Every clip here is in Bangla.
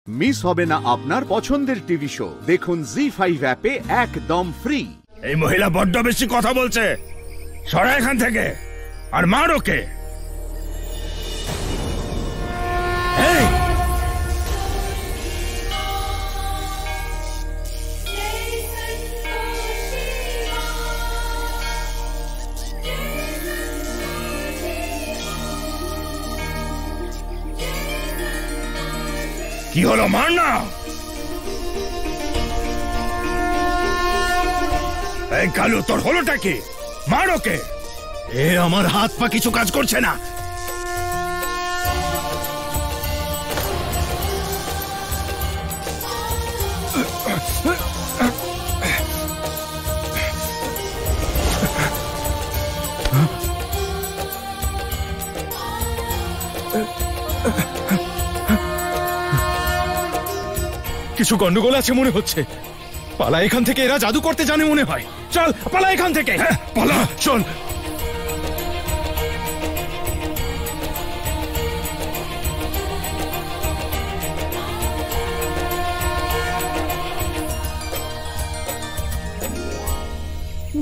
মিস হবে না আপনার পছন্দের টিভি শো। দেখুন জি5 অ্যাপে একদম ফ্রি। এই মহিলা বড্ড বেশি কথা বলছে, সরা এখান থেকে আর মার ওকে। এই কি হলো, মার না। এই কালু, তোর হলোটা কি? মার ওকে। এ আমার হাত পা কিছু কাজ করছে না। কিছু গন্ডগোল আছে মনে হচ্ছে। পালা এখান থেকে, এরা জাদু করতে জানে মনে হয়। চল পালা এখান থেকে। পালা, চল।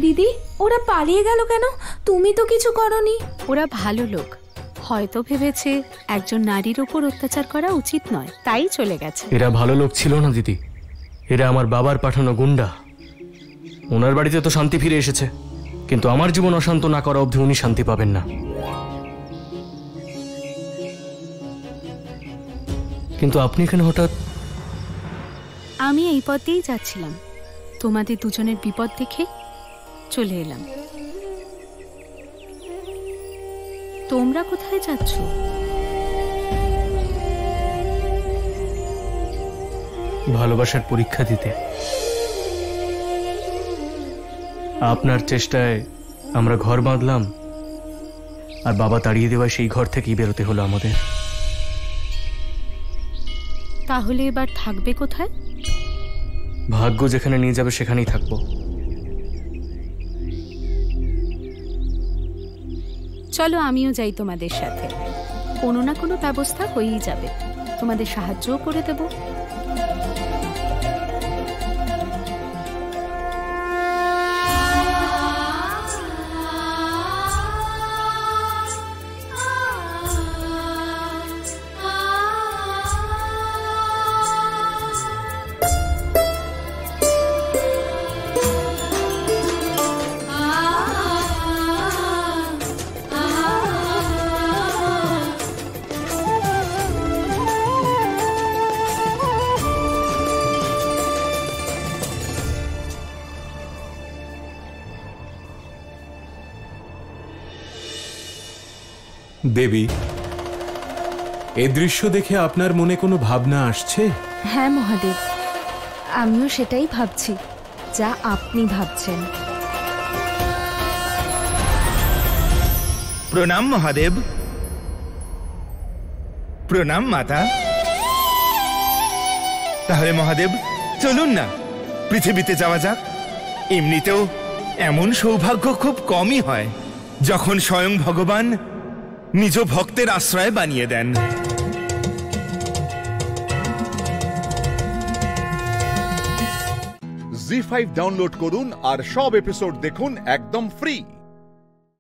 দিদি, ওরা পালিয়ে গেল কেন? তুমি তো কিছু করনি। ওরা ভালো লোক, হয়তো ভেবেছে একজন নারীর উপর অত্যাচার করা উচিত নয়, তাই চলে গেছে। এরা ভালো লোক ছিল না দিদি, এরা আমার বাবার পাঠানো গুন্ডা। ওনার বাড়িতে তো শান্তি ফিরে এসেছে, কিন্তু আমার জীবন অশান্ত না করা অবধি উনি শান্তি পাবেন না। কিন্তু আপনি এখানে হঠাৎ? আমি এই পথ দিয়েই যাচ্ছিলাম, তোমাদের দুজনের বিপদ দেখে চলে এলাম। তোমরা কোথায় যাচ্ছ? ভালোবাসার পরীক্ষা দিতে। আপনার চেষ্টায় আমরা ঘর বাঁধলাম, আর বাবা তাড়িয়ে দেওয়া সেই ঘর থেকেই বেরোতে হলো আমাদের। তাহলে এবার থাকবে কোথায়? ভাগ্য যেখানে নিয়ে যাবে সেখানেই থাকবো। চলো আমিও যাই তোমাদের সাথে, কোনো না কোনো ব্যবস্থা হয়েই যাবে, তোমাদের সাহায্যও করে দেব। দেবী, এ দৃশ্য দেখে আপনার মনে কোনো ভাবনা আসছে? হ্যাঁ মহাদেব, আমিও সেটাই ভাবছি যা আপনি ভাবছেন। প্রণাম মহাদেব। প্রণাম মাতা। তাহলে মহাদেব চলুন না পৃথিবীতে যাওয়া যাক। এমনিতেও এমন সৌভাগ্য খুব কমই হয় যখন স্বয়ং ভগবান নিজ ভক্তের আশ্রয় বানিয়ে দেন। জি5 ডাউনলোড করুন আর সব এপিসোড দেখুন একদম ফ্রি।